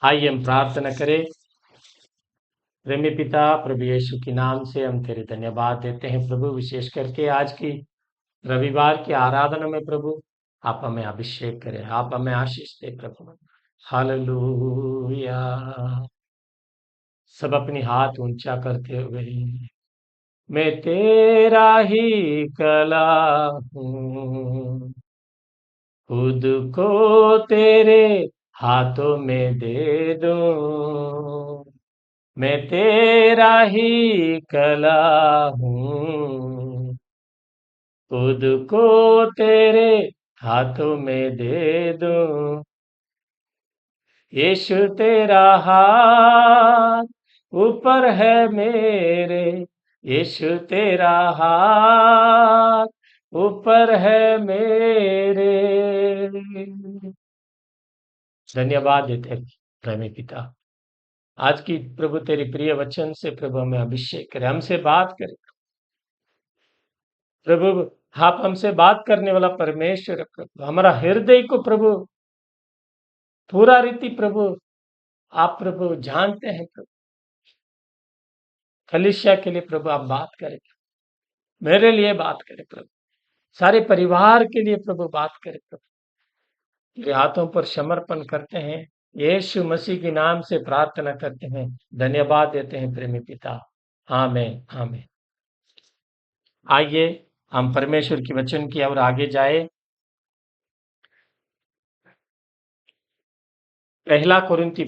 आइए हम प्रार्थना करें। प्रेमी पिता, प्रभु यीशु के नाम से हम तेरे धन्यवाद देते हैं प्रभु, विशेष करके आज की रविवार की आराधना में प्रभु आप हमें अभिषेक करें, आप हमें आशीष दे प्रभु। हालेलुया। सब अपनी हाथ ऊंचा करते हुए, मैं तेरा ही कला हूँ, खुद को तेरे हाथों में दे दूं। मैं तेरा ही कला हूँ, खुद को तेरे हाथों में दे दूं। यीशु तेरा हाथ ऊपर है मेरे, यीशु तेरा हाथ ऊपर है मेरे। धन्यवाद देते हैं प्रेमी पिता। आज की प्रभु तेरी प्रिय वचन से प्रभु हमें अभिषेक करे, हमसे बात करे प्रभु। आप हमसे बात करने वाला परमेश्वर है प्रभु। हमारा हृदय को प्रभु पूरा रीति प्रभु आप प्रभु जानते हैं प्रभु। कलीसिया के लिए प्रभु आप बात करें, मेरे लिए बात करें प्रभु, सारे परिवार के लिए प्रभु बात करें प्रभु। तेरे हाथों पर समर्पण करते हैं, यीशु मसीह के नाम से प्रार्थना करते हैं, धन्यवाद देते हैं प्रेमी पिता। आमीन आमीन। आइए हम परमेश्वर की वचन की ओर आगे जाए। पहला कुरिन्ती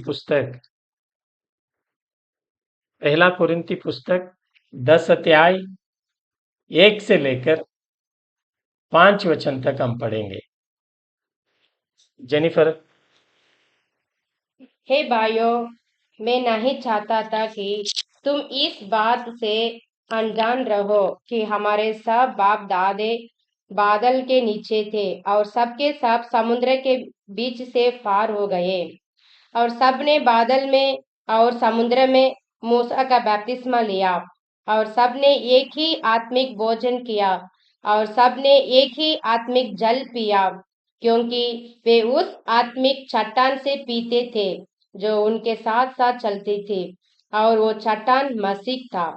पुस्तक 10 अध्याय 1 से लेकर 5 वचन तक हम पढ़ेंगे। जेनिफर। हे भाइयों, मैं नहीं चाहता था कि तुम इस बात से अनजान रहो कि हमारे सब बाप दादे बादल के नीचे थे और सबके सब समुद्र के बीच से पार हो गए, और सब ने बादल में और समुद्र में मूसा का बपतिस्मा लिया, और सब ने एक ही आत्मिक भोजन किया, और सब ने एक ही आत्मिक जल पिया, क्योंकि वे उस आत्मिक चट्टान से पीते थे जो उनके साथ साथ चलती थी, और वो चट्टान मसीह था।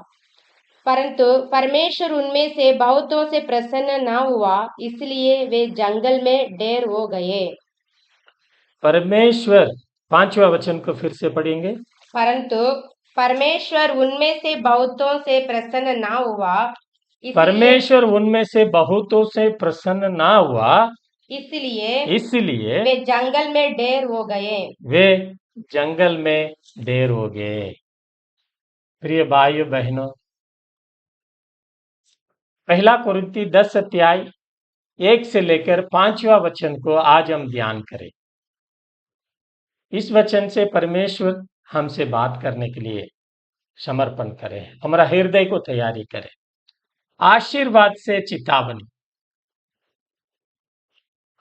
परंतु परमेश्वर उनमें से बहुतों से प्रसन्न न हुआ, इसलिए वे जंगल में ढेर हो गए। परमेश्वर, 5वां वचन को फिर से पढ़ेंगे। परंतु परमेश्वर उनमें से बहुतों से प्रसन्न न हुआ, परमेश्वर उनमें से बहुतों से प्रसन्न ना हुआ, इसलिए वे जंगल में ढेर हो गए। वे जंगल में ढेर हो गए। प्रिय भाइयों बहनों, पहला कुरिन्ती 10 अध्याय 1 से लेकर 5वां वचन को आज हम ध्यान करें। इस वचन से परमेश्वर हमसे बात करने के लिए समर्पण करें, हमारा हृदय को तैयारी करें। आशीर्वाद से चेतावनी,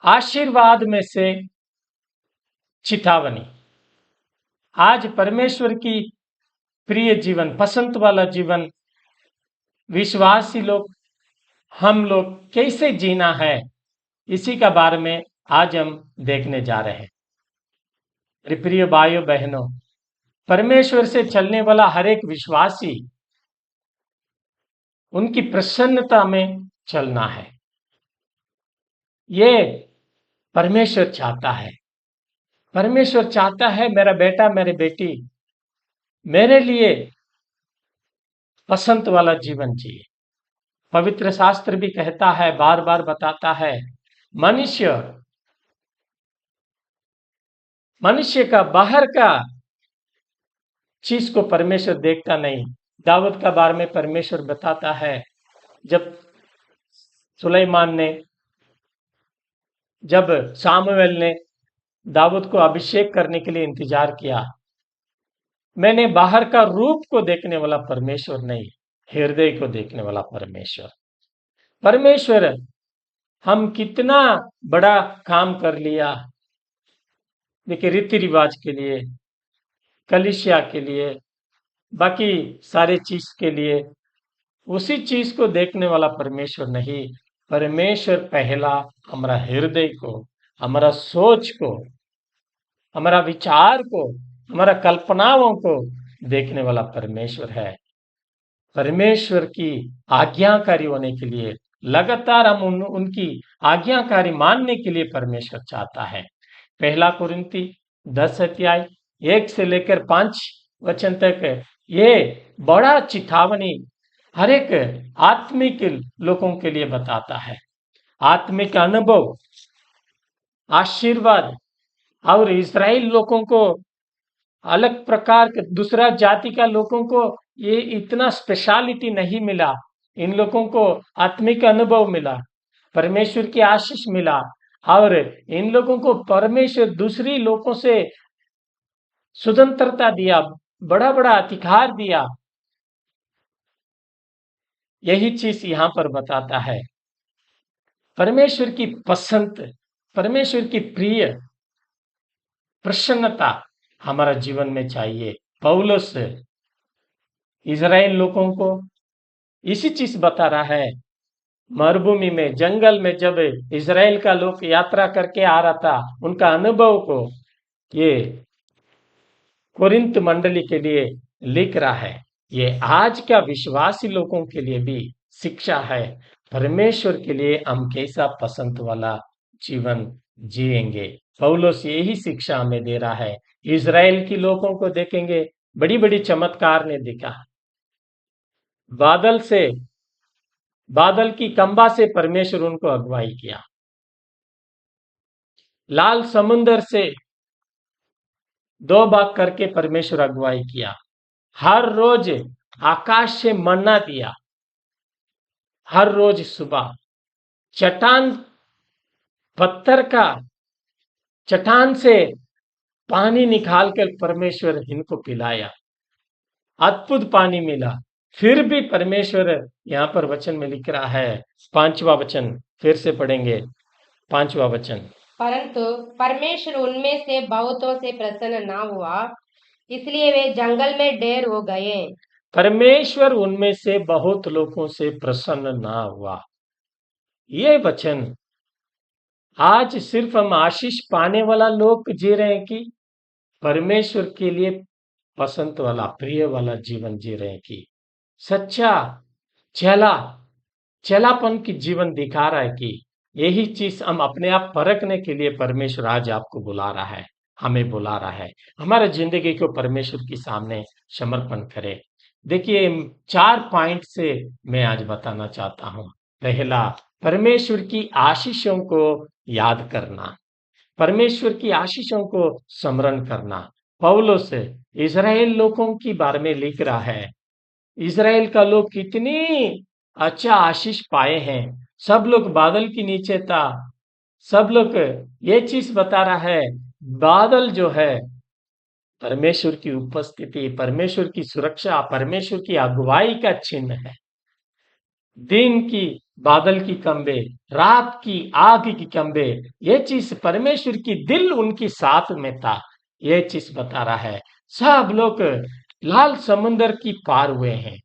आशीर्वाद में से चेतावनी। आज परमेश्वर की प्रिय जीवन, पसंद वाला जीवन विश्वासी लोग, हम लोग कैसे जीना है, इसी का बारे में आज हम देखने जा रहे हैं। प्रिय भाइयों बहनों, परमेश्वर से चलने वाला हर एक विश्वासी उनकी प्रसन्नता में चलना है, ये परमेश्वर चाहता है। परमेश्वर चाहता है मेरा बेटा मेरी बेटी मेरे लिए पसंद वाला जीवन जिए। पवित्र शास्त्र भी कहता है, बार बार बताता है, मनुष्य का बाहर का चीज को परमेश्वर देखता नहीं। दाऊद का बारे में परमेश्वर बताता है, जब सुलेमान ने, जब सामुएल ने दाऊद को अभिषेक करने के लिए इंतजार किया, मैंने बाहर का रूप को देखने वाला परमेश्वर नहीं, हृदय को देखने वाला परमेश्वर। परमेश्वर हम कितना बड़ा काम कर लिया, देखिए रीति रिवाज के लिए, कलीसिया के लिए, बाकी सारे चीज के लिए, उसी चीज को देखने वाला परमेश्वर नहीं। परमेश्वर पहला हमारा हृदय को, हमारा सोच को, हमारा विचार को हमारा कल्पनाओं को देखने वाला परमेश्वर है। परमेश्वर की आज्ञाकारी होने के लिए लगातार हम उनकी आज्ञाकारी मानने के लिए परमेश्वर चाहता है। पहला कुरिन्ती 10 अध्याय 1 से लेकर 5 वचन तक ये बड़ा चितावनी हर एक आत्मिक लोगों के लिए बताता है। आत्मिक अनुभव, आशीर्वाद, और इस्राएल लोगों को अलग प्रकार के दूसरा जाति का लोगों को ये इतना स्पेशलिटी नहीं मिला। इन लोगों को आत्मिक अनुभव मिला, परमेश्वर की आशीष मिला, और इन लोगों को परमेश्वर दूसरी लोगों से स्वतंत्रता दिया, बड़ा बड़ा अधिकार दिया। यही चीज यहां पर बताता है। परमेश्वर की पसंद, परमेश्वर की प्रिय प्रसन्नता हमारा जीवन में चाहिए। पौलुस इज़राइल लोगों को इसी चीज बता रहा है। मरुभूमि में, जंगल में जब इज़राइल का लोग यात्रा करके आ रहा था, उनका अनुभव को ये कोरिन्थ मंडली के लिए लिख रहा है। ये आज का विश्वासी लोगों के लिए भी शिक्षा है। परमेश्वर के लिए हम कैसा पसंद वाला जीवन जिएंगे, पौलुस यही शिक्षा हमें दे रहा है। इज़राइल की लोगों को देखेंगे, बड़ी बड़ी चमत्कार ने दिखा। बादल से, बादल की कंबा से परमेश्वर उनको अगुवाई किया। लाल समुंदर से दो भाग करके परमेश्वर अगुवाई किया। हर रोज आकाश से मन्ना दिया, हर रोज सुबह। चट्टान, पत्थर का, चट्टान से पानी निकालकर परमेश्वर इनको पिलाया, अद्भुत पानी मिला। फिर भी परमेश्वर यहाँ पर वचन में लिख रहा है, 5वां वचन फिर से पढ़ेंगे, 5वां वचन। परंतु परमेश्वर उनमें से बहुतों से प्रसन्न ना हुआ, इसलिए वे जंगल में ढेर हो गए। परमेश्वर उनमें से बहुत लोगों से प्रसन्न ना हुआ। ये वचन आज सिर्फ हम आशीष पाने वाला लोग जी रहे हैं कि परमेश्वर के लिए पसंद वाला, प्रिय वाला जीवन जी रहे हैं कि सच्चा चला चलापन की जीवन दिखा रहा है कि यही चीज हम अपने आप परखने के लिए परमेश्वर आज आपको बुला रहा है, हमें बुला रहा है। हमारे जिंदगी को परमेश्वर के सामने समर्पण करें। देखिए, 4 पॉइंट से मैं आज बताना चाहता हूं। पहला, परमेश्वर की आशीषों को याद करना, परमेश्वर की आशीषों को स्मरण करना। पौलुस इज़राइल लोगों के बारे में लिख रहा है। इज़राइल का लोग कितनी अच्छा आशीष पाए हैं। सब लोग बादल के नीचे था। सब लोग ये चीज बता रहा है, बादल जो है परमेश्वर की उपस्थिति, परमेश्वर की सुरक्षा, परमेश्वर की अगुवाई का चिन्ह है। दिन की बादल की कंबे, रात की आग की कंबे, ये चीज परमेश्वर की दिल उनकी साथ में था। ये चीज बता रहा है। सब लोग लाल समुंदर की पार हुए हैं।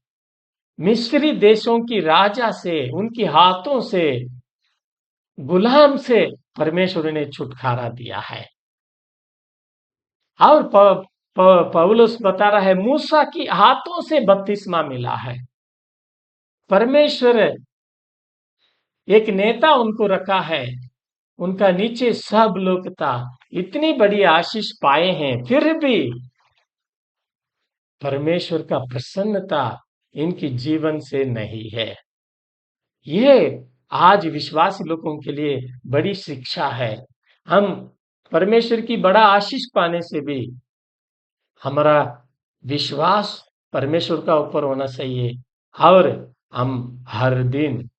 मिस्री देशों की राजा से, उनके हाथों से, गुलाम से परमेश्वर ने छुटकारा दिया है। और पौलुस बता रहा है, मूसा की हाथों से बपतिस्मा मिला है। परमेश्वर एक नेता उनको रखा है, उनका नीचे सब लोग था। इतनी बड़ी आशीष पाए हैं, फिर भी परमेश्वर का प्रसन्नता इनकी जीवन से नहीं है। ये आज विश्वासी लोगों के लिए बड़ी शिक्षा है। हम परमेश्वर की बड़ा आशीष पाने से भी हमारा विश्वास परमेश्वर का ऊपर होना चाहिए, और हम हर दिन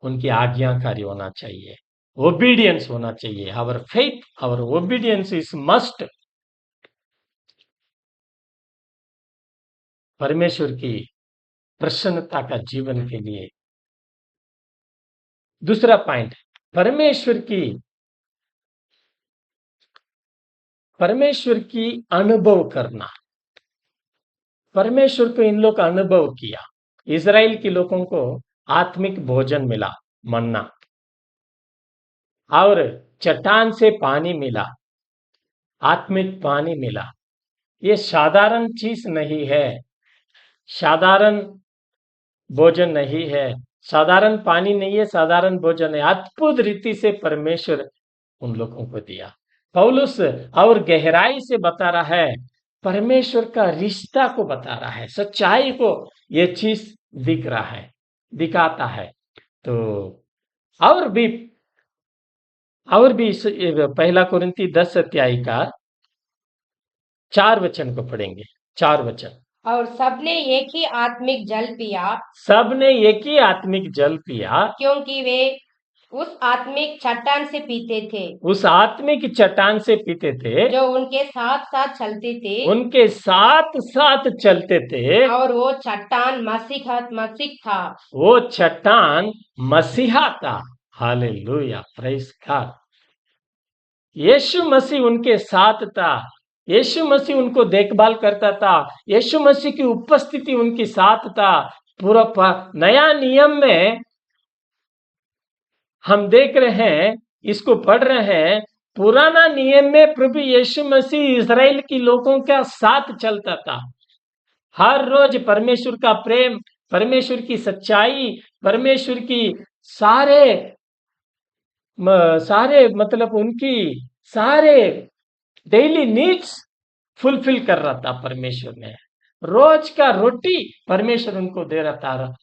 उनकी आज्ञाकारी होना चाहिए, ओबीडियंस होना चाहिए। Our faith, our obedience is must. परमेश्वर की प्रसन्नता का जीवन के लिए। दूसरा पॉइंट, परमेश्वर की अनुभव करना। परमेश्वर को इन लोग अनुभव किया। इज़राइल के लोगों को आत्मिक भोजन मिला, मन्ना, और चट्टान से पानी मिला, आत्मिक पानी मिला। ये साधारण चीज नहीं है, साधारण भोजन नहीं है, साधारण पानी नहीं है, साधारण भोजन है। अद्भुत रीति से परमेश्वर उन लोगों को दिया। पौलुस और गहराई से बता रहा है, परमेश्वर का रिश्ता को बता रहा है, सच्चाई को ये चीज दिख रहा है, दिखाता है। तो और भी पहला कुरिन्ती 10 अध्याय का 4 वचन को पढ़ेंगे। 4 वचन। और सबने एक ही आत्मिक जल पिया, सबने एक ही आत्मिक जल पिया, क्योंकि वे उस आत्मिक चट्टान से पीते थे, उस आत्मिक चट्टान से पीते थे, जो उनके साथ साथ चलते थे, उनके साथ साथ चलते थे, और वो चट्टान मसीह था। वो चट्टान मसीहा था। Hallelujah, praise God. यीशु मसीह उनके साथ था, यीशु मसीह उनको देखभाल करता था, यीशु मसीह की उपस्थिति उनके साथ था। पूरा नया नियम में हम देख रहे हैं, इसको पढ़ रहे हैं। पुराना नियम में प्रभु यीशु मसीह इज़राइल की लोगों के साथ चलता था। हर रोज परमेश्वर का प्रेम, परमेश्वर की सच्चाई, परमेश्वर की सारे सारे मतलब उनकी सारे डेली नीड्स फुलफिल कर रहा था परमेश्वर ने। रोज का रोटी परमेश्वर उनको दे रहा था।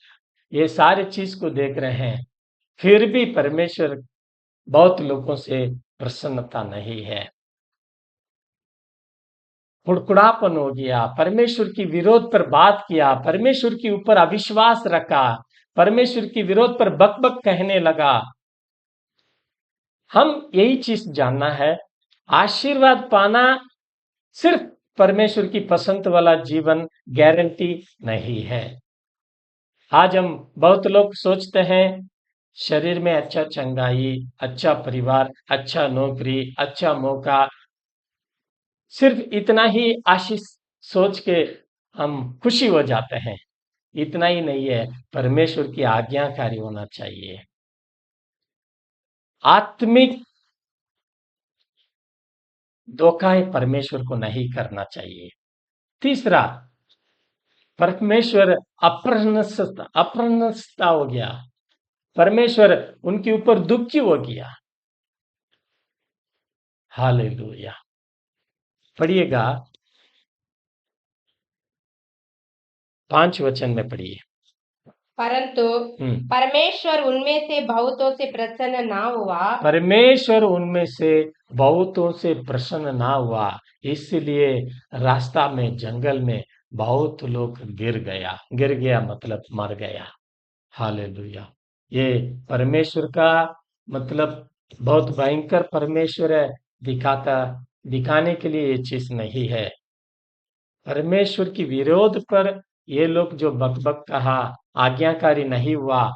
ये सारे चीज को देख रहे हैं, फिर भी परमेश्वर बहुत लोगों से प्रसन्नता नहीं है। कुड़कुड़ापन हो गया, परमेश्वर की विरोध पर बात किया, परमेश्वर के ऊपर अविश्वास रखा, परमेश्वर की विरोध पर बक कहने लगा। हम यही चीज जानना है, आशीर्वाद पाना सिर्फ परमेश्वर की पसंद वाला जीवन गारंटी नहीं है। आज हम बहुत लोग सोचते हैं शरीर में अच्छा चंगाई, अच्छा परिवार, अच्छा नौकरी, अच्छा मौका, सिर्फ इतना ही आशीष सोच के हम खुशी हो जाते हैं। इतना ही नहीं है, परमेश्वर की आज्ञाकारी होना चाहिए। आत्मिक धोखा परमेश्वर को नहीं करना चाहिए। तीसरा, परमेश्वर अप्रसन्नता हो गया, परमेश्वर उनके ऊपर दुखी हो गया। हालेलुया। पढ़िएगा 5 वचन में पढ़िए। परंतु परमेश्वर उनमें से बहुतों से प्रसन्न ना हुआ, परमेश्वर उनमें से बहुतों से प्रसन्न ना हुआ, इसलिए रास्ता में, जंगल में बहुत लोग गिर गया मतलब मर गया। हालेलुया। ये परमेश्वर का मतलब बहुत भयंकर परमेश्वर है, दिखाने के लिए ये चीज नहीं है। परमेश्वर की विरोध पर ये लोग जो बकबक कहा, आज्ञाकारी नहीं हुआ,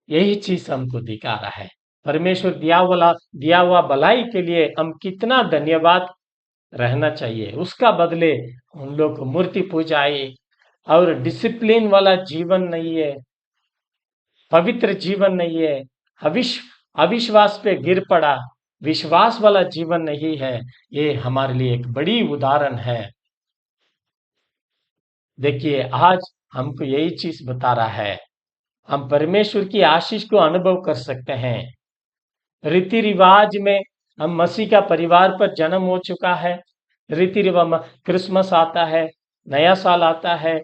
यही चीज हमको दिखा रहा है। परमेश्वर दिया हुआ भलाई के लिए हम कितना धन्यवाद रहना चाहिए। उसका बदले उन लोग मूर्ति पूजाई और डिसिप्लिन वाला जीवन नहीं है, पवित्र जीवन नहीं है, अविश्वास पे गिर पड़ा, विश्वास वाला जीवन नहीं है। ये हमारे लिए एक बड़ी उदाहरण है। देखिए, आज हमको यही चीज बता रहा है, हम परमेश्वर की आशीष को अनुभव कर सकते हैं। रीति रिवाज में हम मसीह का परिवार पर जन्म हो चुका है। रीति रिवाज, क्रिसमस आता है, नया साल आता है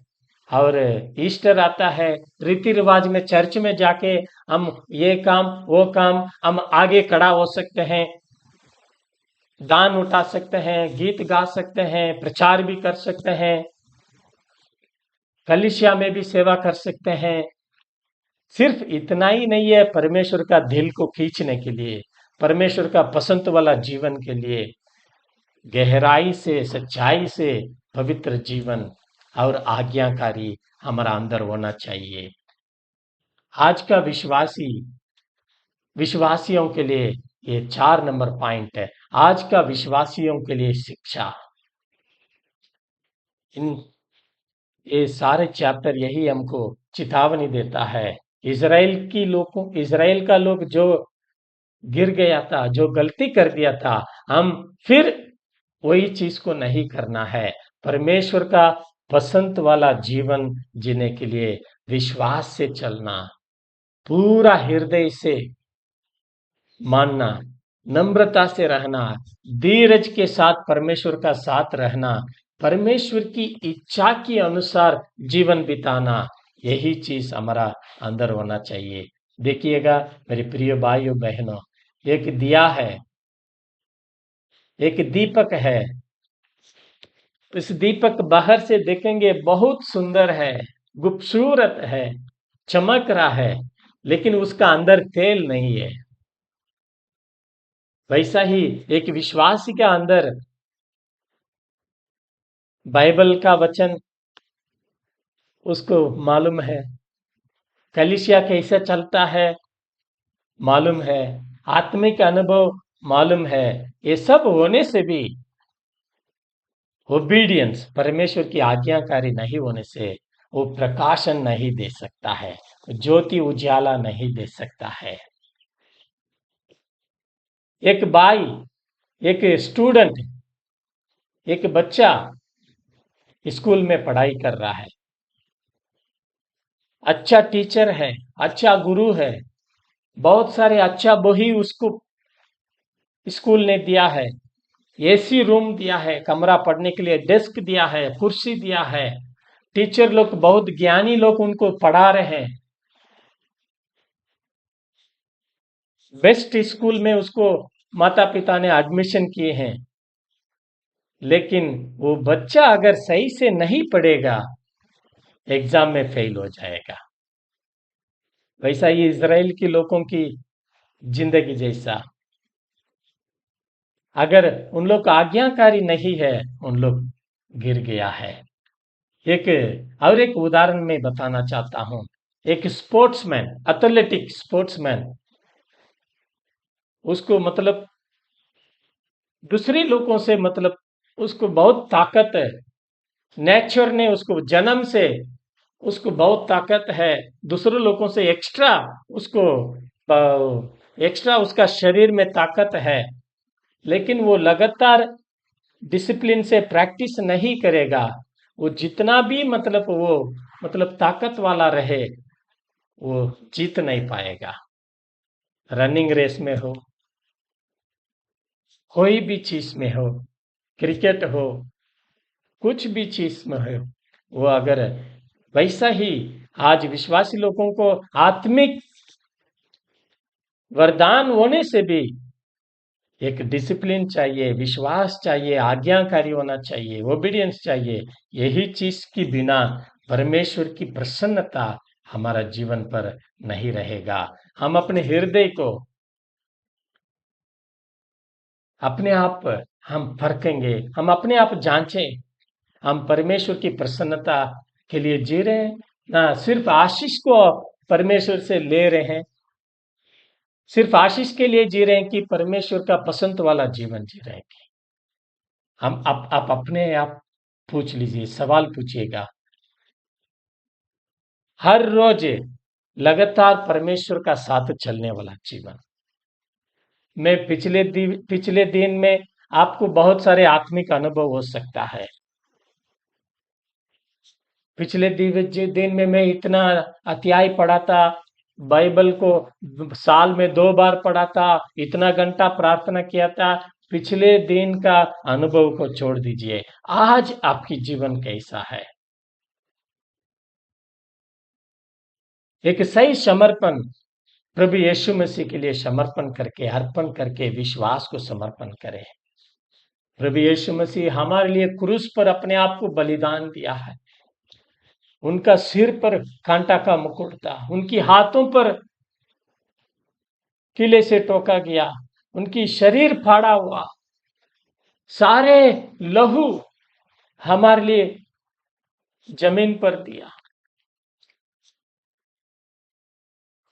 और ईस्टर आता है। रीति रिवाज में चर्च में जाके हम ये काम वो काम हम आगे खड़ा हो सकते हैं, दान उठा सकते हैं, गीत गा सकते हैं, प्रचार भी कर सकते हैं, कलीसिया में भी सेवा कर सकते हैं। सिर्फ इतना ही नहीं है, परमेश्वर का दिल को खींचने के लिए, परमेश्वर का पसंद वाला जीवन के लिए गहराई से, सच्चाई से पवित्र जीवन और आज्ञाकारी हमारा अंदर होना चाहिए। आज का विश्वासियों के लिए ये 4 नंबर पॉइंट है। आज का विश्वासियों के लिए शिक्षा, ये सारे चैप्टर यही हमको चेतावनी देता है। इज़राइल का लोग जो गिर गया था, जो गलती कर दिया था, हम फिर वही चीज को नहीं करना है। परमेश्वर का पसंद वाला जीवन जीने के लिए विश्वास से चलना, पूरा हृदय से मानना, नम्रता से रहना, धीरज के साथ परमेश्वर का साथ रहना, परमेश्वर की इच्छा के अनुसार जीवन बिताना, यही चीज हमारा अंदर होना चाहिए। देखिएगा मेरे प्रिय भाइयों बहनों, एक दिया है, एक दीपक है। इस दीपक बाहर से देखेंगे बहुत सुंदर है, खूबसूरत है, चमक रहा है, लेकिन उसका अंदर तेल नहीं है। वैसा ही एक विश्वासी का अंदर बाइबल का वचन उसको मालूम है, कलीसिया कैसे चलता है मालूम है, आत्मिक अनुभव मालूम है। ये सब होने से भी ओबीडियंस, परमेश्वर की आज्ञाकारी नहीं होने से वो प्रकाशन नहीं दे सकता है, ज्योति उजाला नहीं दे सकता है। एक भाई, एक स्टूडेंट, एक बच्चा स्कूल में पढ़ाई कर रहा है, अच्छा टीचर है, अच्छा गुरु है, बहुत सारे अच्छा बही उसको स्कूल ने दिया है, एसी रूम दिया है, कमरा पढ़ने के लिए डेस्क दिया है, कुर्सी दिया है, टीचर लोग बहुत ज्ञानी लोग उनको पढ़ा रहे हैं, बेस्ट स्कूल में उसको माता पिता ने एडमिशन किए हैं। लेकिन वो बच्चा अगर सही से नहीं पढ़ेगा, एग्जाम में फेल हो जाएगा। वैसा ही इजराइल के लोगों की जिंदगी जैसा, अगर उन लोग आज्ञाकारी नहीं है, उन लोग गिर गया है। एक और एक उदाहरण मैं बताना चाहता हूं। एक स्पोर्ट्समैन, एथलेटिक स्पोर्ट्समैन, उसको मतलब दूसरे लोगों से मतलब उसको बहुत ताकत है, नेचर ने उसको जन्म से उसको बहुत ताकत है, दूसरे लोगों से उसको एक्स्ट्रा उसका शरीर में ताकत है, लेकिन वो लगातार डिसिप्लिन से प्रैक्टिस नहीं करेगा, वो जितना भी मतलब वो मतलब ताकत वाला रहे, वो जीत नहीं पाएगा। रनिंग रेस में हो, कोई भी चीज में हो, क्रिकेट हो, कुछ भी चीज में हो, वो अगर वैसा ही आज विश्वासी लोगों को आत्मिक वरदान होने से भी एक डिसिप्लिन चाहिए, विश्वास चाहिए, आज्ञाकारी होना चाहिए, ओबीडियंस चाहिए। यही चीज की बिना परमेश्वर की प्रसन्नता हमारा जीवन पर नहीं रहेगा। हम अपने हृदय को अपने आप हम परखेंगे, हम अपने आप जांचें, हम परमेश्वर की प्रसन्नता के लिए जी रहे हैं, ना सिर्फ आशीष को परमेश्वर से ले रहे हैं, सिर्फ आशीष के लिए जी रहे हैं कि परमेश्वर का पसंद वाला जीवन जी रहे हैं। हम आप अपने आप पूछ लीजिए, सवाल पूछिएगा, हर रोज लगातार परमेश्वर का साथ चलने वाला जीवन। मैं पिछले दिन में आपको बहुत सारे आत्मिक अनुभव हो सकता है। पिछले दिन में मैं इतना अध्याय पढ़ा था, बाइबल को साल में 2 बार पढ़ा था, इतना घंटा प्रार्थना किया था। पिछले दिन का अनुभव को छोड़ दीजिए, आज आपकी जीवन कैसा है? एक सही समर्पण प्रभु यीशु मसीह के लिए समर्पण करके, अर्पण करके विश्वास को समर्पण करें। प्रभु यीशु मसीह हमारे लिए क्रूस पर अपने आप को बलिदान दिया है। उनका सिर पर कांटा का मुकुट था, उनकी हाथों पर किले से टोका गया, उनकी शरीर फाड़ा हुआ, सारे लहू हमारे लिए जमीन पर दिया।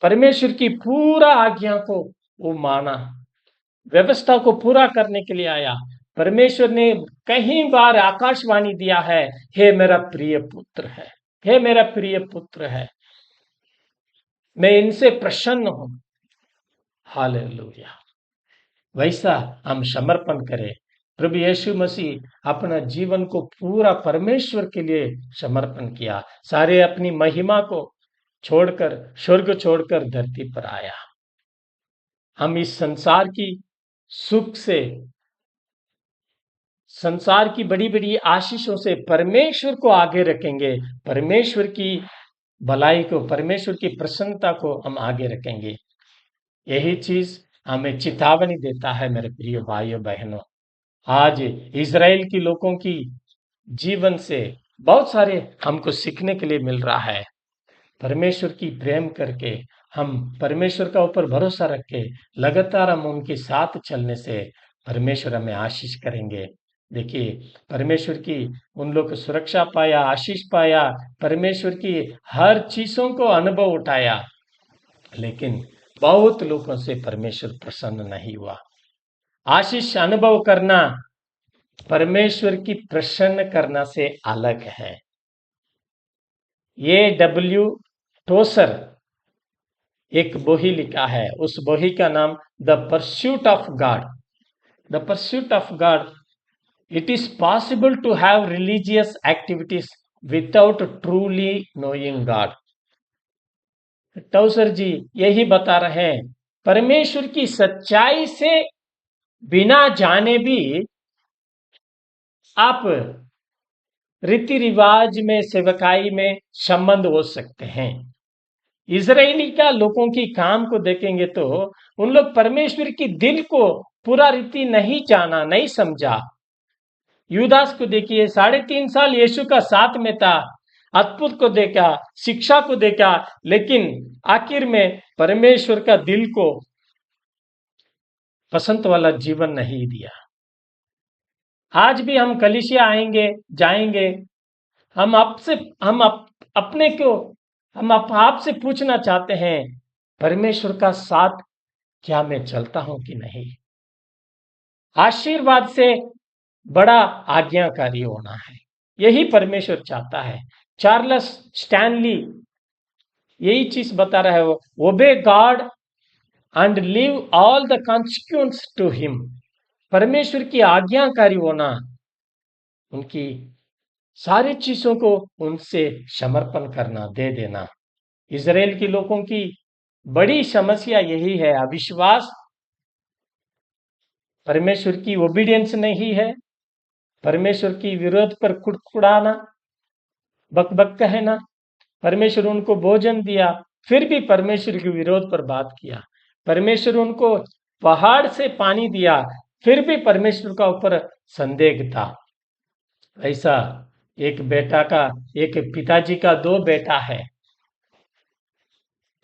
परमेश्वर की पूरा आज्ञा को वो माना, व्यवस्था को पूरा करने के लिए आया। परमेश्वर ने कई बार आकाशवाणी दिया है, हे मेरा प्रिय पुत्र है, हे मेरा प्रिय पुत्र है, मैं इनसे प्रसन्न हूं। हालेलुया। वैसा हम समर्पण करें, प्रभु यीशु मसीह अपना जीवन को पूरा परमेश्वर के लिए समर्पण किया, सारे अपनी महिमा को छोड़कर, स्वर्ग छोड़कर धरती पर आया। हम इस संसार की सुख से, संसार की बड़ी बड़ी आशीषों से परमेश्वर को आगे रखेंगे, परमेश्वर की भलाई को, परमेश्वर की प्रसन्नता को हम आगे रखेंगे। यही चीज हमें चेतावनी देता है मेरे प्रिय भाइयों बहनों। आज इज़राइल के लोगों की जीवन से बहुत सारे हमको सीखने के लिए मिल रहा है। परमेश्वर की प्रेम करके, हम परमेश्वर का ऊपर भरोसा रख के लगातार हम उनके साथ चलने से परमेश्वर हमें आशीष करेंगे। देखिए, परमेश्वर की उन लोग को सुरक्षा पाया, आशीष पाया, परमेश्वर की हर चीजों को अनुभव उठाया, लेकिन बहुत लोगों से परमेश्वर प्रसन्न नहीं हुआ। आशीष अनुभव करना परमेश्वर की प्रसन्न करना से अलग है। ये डब्ल्यू टोसर एक बोही लिखा है, उस बोही का नाम the pursuit of God. The pursuit of God, it is possible to have religious activities without truly knowing God. Tozer ji यही बता रहे हैं, परमेश्वर की सच्चाई से बिना जाने भी आप रीति रिवाज में, सेवकाई में संबंध हो सकते हैं। इजरायली का लोगों की काम को देखेंगे तो उन लोग परमेश्वर की दिल को पूरा रीति नहीं जाना, नहीं समझा। यूदास को देखिए, 3.5 साल यीशु का साथ में था, अद्भुत को देखा, शिक्षा को देखा, लेकिन आखिर में परमेश्वर का दिल को पसंद वाला जीवन नहीं दिया। आज भी हम कलीसिया आएंगे, जाएंगे, हम आपसे, अपने को, हम आपसे पूछना चाहते हैं, परमेश्वर का साथ क्या मैं चलता हूं कि नहीं? आशीर्वाद से बड़ा आज्ञाकारी होना है, यही परमेश्वर चाहता है। चार्ल्स स्टैनली यही चीज बता रहा है, obey God and leave all the consequence to him. परमेश्वर की आज्ञाकारी होना, उनकी सारी चीजों को उनसे समर्पण करना, दे देना। इजराइल के लोगों की बड़ी समस्या यही है, अविश्वास, परमेश्वर की ओबीडियंस नहीं है, परमेश्वर की विरोध पर कुड़कुड़ाना, बकबक कहना। परमेश्वर उनको भोजन दिया, फिर भी परमेश्वर के विरोध पर बात किया। परमेश्वर उनको पहाड़ से पानी दिया, फिर भी परमेश्वर का ऊपर संदेह था। ऐसा एक पिताजी का 2 बेटा है।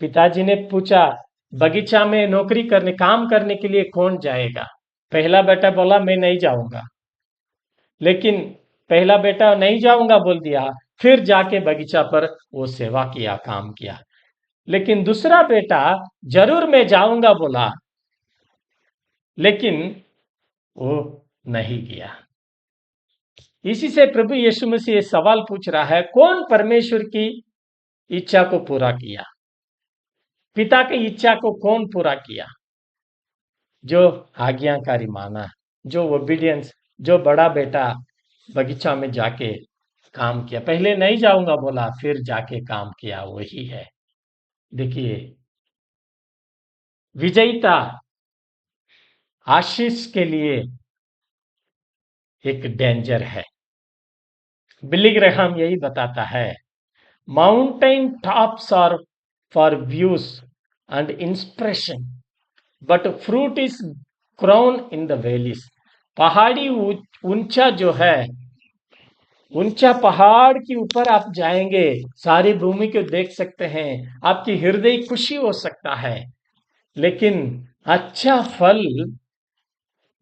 पिताजी ने पूछा, बगीचा में नौकरी करने, काम करने के लिए कौन जाएगा? पहला बेटा बोला, मैं नहीं जाऊंगा। लेकिन पहला बेटा नहीं जाऊंगा बोल दिया, फिर जाके बगीचा पर वो सेवा किया, काम किया। लेकिन दूसरा बेटा जरूर मैं जाऊंगा बोला, लेकिन वो नहीं गया। इसी से प्रभु यीशु मसीह ये सवाल पूछ रहा है, कौन परमेश्वर की इच्छा को पूरा किया? पिता की इच्छा को कौन पूरा किया? जो आज्ञाकारी माना, जो ओबीडियंस, जो बड़ा बेटा बगीचा में जाके काम किया, पहले नहीं जाऊंगा बोला, फिर जाके काम किया, वही है। देखिए, विजेता आशीष के लिए एक डेंजर है। बिली ग्रैहम यही बताता है, mountain tops are for views and inspiration, but fruit is grown in the valleys. पहाड़ी ऊंचा जो है, ऊंचा पहाड़ के ऊपर आप जाएंगे, सारी भूमि को देख सकते हैं, आपकी हृदय खुशी हो सकता है, लेकिन अच्छा फल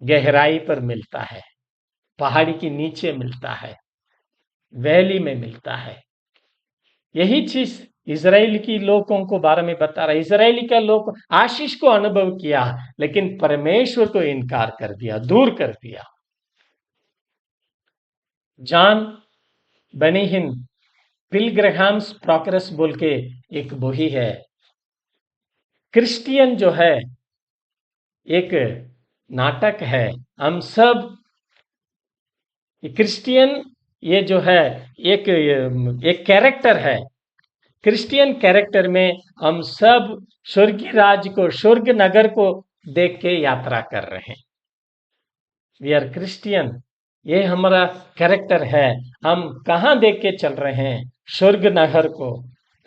गहराई पर मिलता है, पहाड़ी के नीचे मिलता है, वैली में मिलता है। यही चीज इजराइल की लोगों को बारे में बता रहा है। इजराइली का लोग आशीष को अनुभव किया, लेकिन परमेश्वर को इनकार कर दिया, दूर कर दिया। जॉन बेनिहिन पिलग्रहम्स प्रोग्रेस बोल के एक बोही है। क्रिश्चियन जो है एक नाटक है, हम सब क्रिश्चियन ये जो है एक एक कैरेक्टर है। क्रिश्चियन कैरेक्टर में हम सब स्वर्गीय राज्य को, स्वर्ग नगर को देख के यात्रा कर रहे हैं। वी आर क्रिश्चियन, ये हमारा कैरेक्टर है। हम कहाँ देख के चल रहे हैं? स्वर्ग नगर को,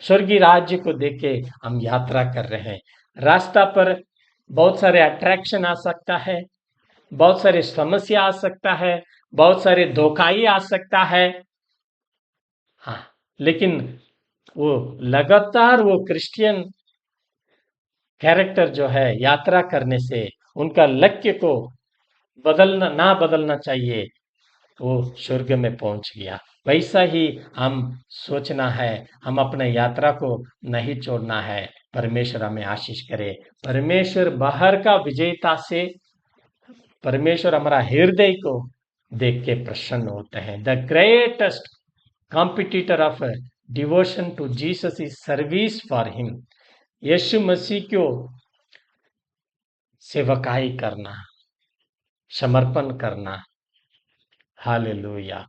स्वर्गीय राज्य को देख के हम यात्रा कर रहे हैं। रास्ता पर बहुत सारे अट्रैक्शन आ सकता है, बहुत सारे समस्या आ सकता है, बहुत सारे धोखाई आ सकता है। हाँ, लेकिन वो लगातार वो क्रिश्चियन कैरेक्टर जो है यात्रा करने से उनका लक्ष्य को बदलना चाहिए। वो स्वर्ग में पहुंच गया। वैसा ही हम सोचना है, हम अपने यात्रा को नहीं छोड़ना है। परमेश्वर हमें आशीष करे। परमेश्वर बाहर का विजेता से, परमेश्वर हमारा हृदय को देख के प्रसन्न होते हैं। The greatest competitor of devotion to Jesus is service for him. यीशु मसीह को सेवकाई करना, समर्पण करना। हालेलुया।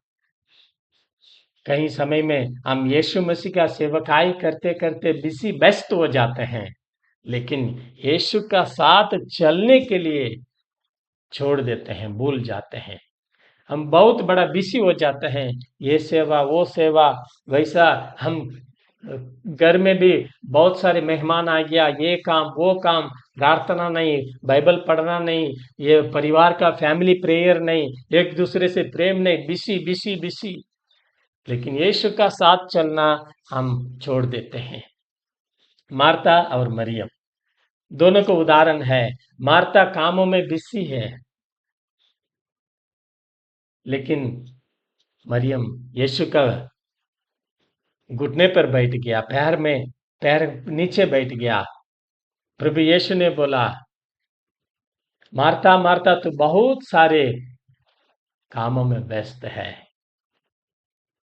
कहीं समय में हम यीशु मसीह का सेवकाई करते करते बिजी व्यस्त हो जाते हैं, लेकिन यीशु का साथ चलने के लिए छोड़ देते हैं, भूल जाते हैं। हम बहुत बड़ा बिजी हो जाते हैं, ये सेवा वो सेवा। वैसा हम घर में भी बहुत सारे मेहमान आ गया, ये काम वो काम, प्रार्थना नहीं, बाइबल पढ़ना नहीं, ये परिवार का फैमिली प्रेयर नहीं, एक दूसरे से प्रेम नहीं, बिसी बिसी बिसी। लेकिन यीशु का साथ चलना हम छोड़ देते हैं। मार्ता और मरियम दोनों को उदाहरण है। मार्ता कामों में बिजी है, लेकिन मरियम यीशु का घुटने पर बैठ गया, पैर नीचे बैठ गया। प्रभु यीशु ने बोला, मार्ता मार्ता तू बहुत सारे कामों में व्यस्त है।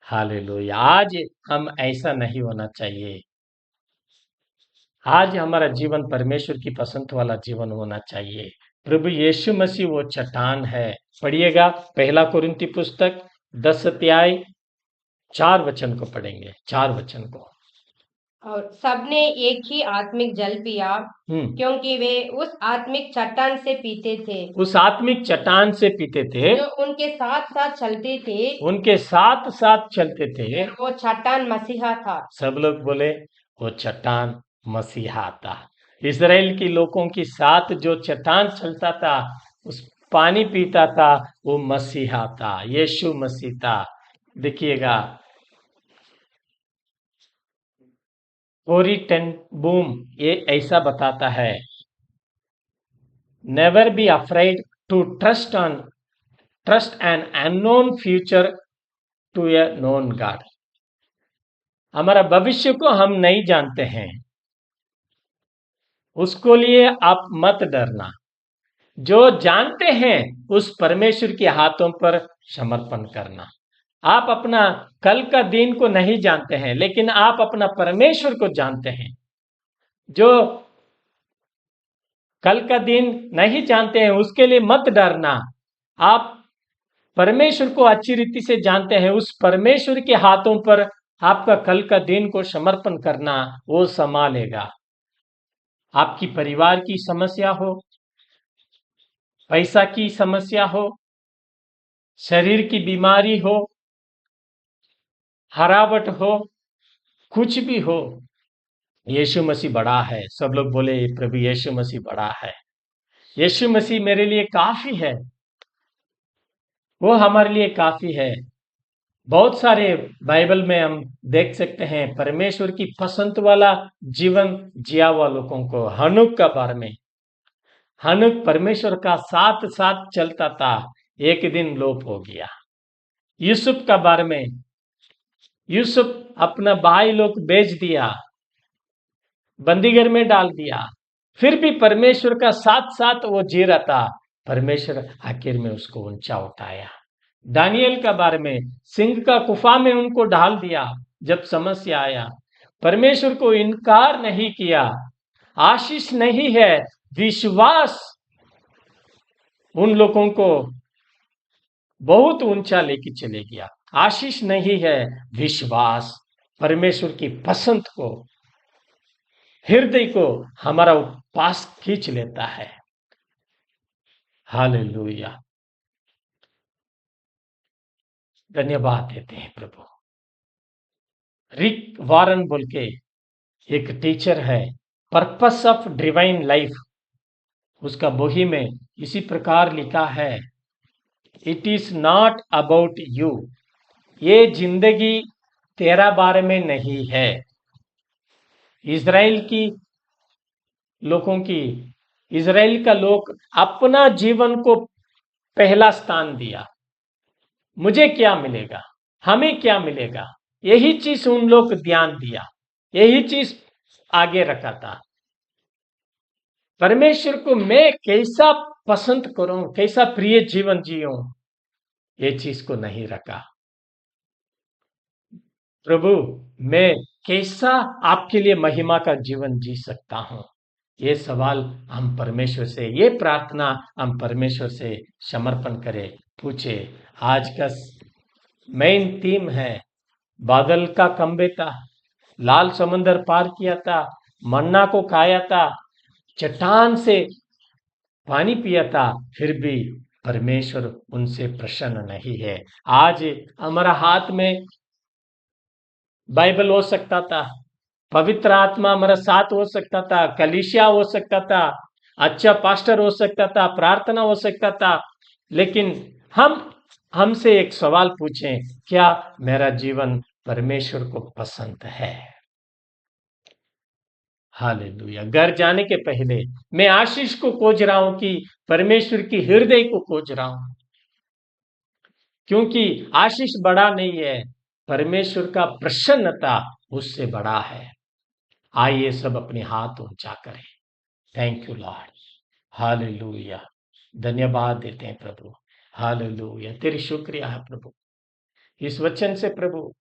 हालेलुया। आज हम ऐसा नहीं होना चाहिए। आज हमारा जीवन परमेश्वर की पसंद वाला जीवन होना चाहिए। प्रभु यीशु मसीह वो चट्टान है। पढ़िएगा पहला कुरिन्ती पुस्तक 10 अध्याय 4 वचन को पढ़ेंगे, 4 वचन को। और सबने एक ही आत्मिक जल पिया, क्योंकि वे उस आत्मिक चट्टान से पीते थे, उस आत्मिक चट्टान से पीते थे, जो उनके साथ साथ चलते थे, उनके साथ साथ चलते थे। वो चट्टान मसीहा था। सब लोग बोले वो चट्टान मसीहा था। इजराइल के लोगों के साथ जो चट्टान चलता था, उस पानी पीता था, वो मसीहा था, यीशु मसीह था। देखिएगा कोरी टेन बूम ये ऐसा बताता है, never be afraid to trust an unknown future to a known God. हमारा भविष्य को हम नहीं जानते हैं, उसको लिए आप मत डरना। जो जानते हैं उस परमेश्वर के हाथों पर समर्पण करना। आप अपना कल का दिन को नहीं जानते हैं, लेकिन आप अपना परमेश्वर को जानते हैं। जो कल का दिन नहीं जानते हैं उसके लिए मत डरना। आप परमेश्वर को अच्छी रीति से जानते हैं, उस परमेश्वर के हाथों पर आपका कल का दिन को समर्पण करना, वो संभालेगा। आपकी परिवार की समस्या हो, पैसा की समस्या हो, शरीर की बीमारी हो, हरावट हो, कुछ भी हो, यीशु मसीह बड़ा है। सब लोग बोले प्रभु यीशु मसीह बड़ा है। यीशु मसीह मेरे लिए काफी है, वो हमारे लिए काफी है। बहुत सारे बाइबल में हम देख सकते हैं परमेश्वर की पसंद वाला जीवन जिया हुआ लोगों को। हनूक का बारे में, हनूक परमेश्वर का साथ साथ चलता था, एक दिन लोप हो गया। यूसुफ का बारे में, यूसुफ अपना भाई लोग बेच दिया, बंदीगर में डाल दिया, फिर भी परमेश्वर का साथ साथ वो जी रहा था। परमेश्वर आखिर में उसको ऊंचा उठाया। दानियल का बारे में, सिंह का गुफा में उनको डाल दिया। जब समस्या आया, परमेश्वर को इनकार नहीं किया। आशीष नहीं है, विश्वास उन लोगों को बहुत ऊंचा लेके चले गया। आशीष नहीं है, विश्वास परमेश्वर की पसंद को, हृदय को हमारा पास खींच लेता है। हालेलुया, धन्यवाद देते हैं प्रभु। रिक वारन बोल के एक टीचर है, पर्पस ऑफ डिवाइन लाइफ, उसका बोही में इसी प्रकार लिखा है, it is not about you, ये जिंदगी तेरा बारे में नहीं है। इज़राइल की लोगों की इज़राइल का लोग अपना जीवन को पहला स्थान दिया। मुझे क्या मिलेगा, हमें क्या मिलेगा, यही चीज उन लोग ध्यान दिया, यही चीज आगे रखा था। परमेश्वर को मैं कैसा पसंद करूं, कैसा प्रिय जीवन जीऊं, ये चीज को नहीं रखा। प्रभु, मैं कैसा आपके लिए महिमा का जीवन जी सकता हूं, ये सवाल हम परमेश्वर से, ये प्रार्थना हम परमेश्वर से समर्पण करें, पूछे। आज का मेन थीम है, बादल का खंभे था, लाल समंदर पार किया था, मन्ना को खाया था, चट्टान से पानी पिया था, फिर भी परमेश्वर उनसे प्रसन्न नहीं है। आज हमारा हाथ में बाइबल हो सकता था, पवित्र आत्मा हमारा साथ हो सकता था, कलीसिया हो सकता था, अच्छा पास्टर हो सकता था, प्रार्थना हो सकता था, लेकिन हम हमसे एक सवाल पूछें, क्या मेरा जीवन परमेश्वर को पसंद है? हालेलुया। घर जाने के पहले मैं आशीष को खोज रहा हूं कि परमेश्वर की हृदय को खोज रहा हूं, क्योंकि आशीष बड़ा नहीं है, परमेश्वर का प्रसन्नता उससे बड़ा है। आइए सब अपने हाथ ऊंचा करें। Thank you Lord. हालेलुया, धन्यवाद देते हैं प्रभु। हालेलुया, तेरी शुक्रिया है प्रभु। इस वचन से प्रभु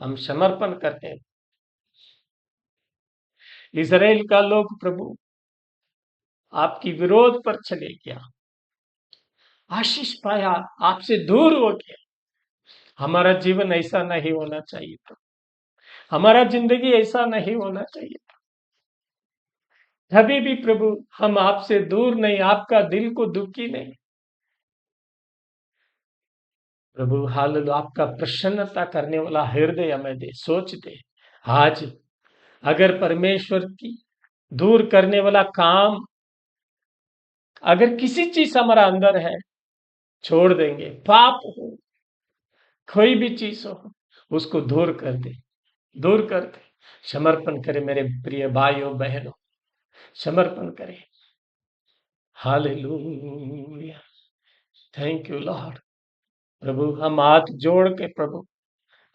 हम समर्पण करते हैं। इज़राइल का लोग प्रभु आपकी विरोध पर चले गया, आशीष पाया, आपसे दूर हो गया। हमारा जीवन ऐसा नहीं होना चाहिए था, हमारा जिंदगी ऐसा नहीं होना चाहिए था। कभी भी प्रभु हम आपसे दूर नहीं, आपका दिल को दुखी नहीं। प्रभु हालेलुया, आपका प्रसन्नता करने वाला हृदय हमें दे, सोच दे। आज अगर परमेश्वर की दूर करने वाला काम, अगर किसी चीज हमारा अंदर है, छोड़ देंगे। पाप हो, कोई भी चीज हो, उसको दूर कर दे, दूर कर दे। समर्पण करें मेरे प्रिय भाइयों बहनों, समर्पण करें। Hallelujah, thank you Lord. प्रभु हम हाथ जोड़ के प्रभु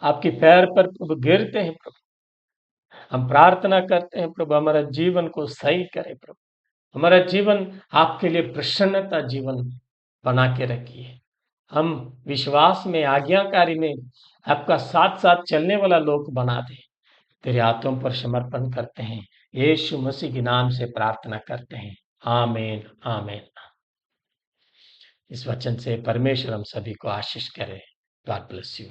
आपके पैर पर प्रभु गिरते हैं प्रभु, हम प्रार्थना करते हैं प्रभु, हमारा जीवन को सही करें प्रभु, हमारा जीवन आपके लिए प्रसन्नता जीवन बना के रखिए। हम विश्वास में, आज्ञाकारी में आपका साथ साथ चलने वाला लोग बना दे। तेरे हाथों पर समर्पण करते हैं, यीशु मसीह के नाम से प्रार्थना करते हैं। आमीन, आमीन। इस वचन से परमेश्वर हम सभी को आशीष करे। God bless you.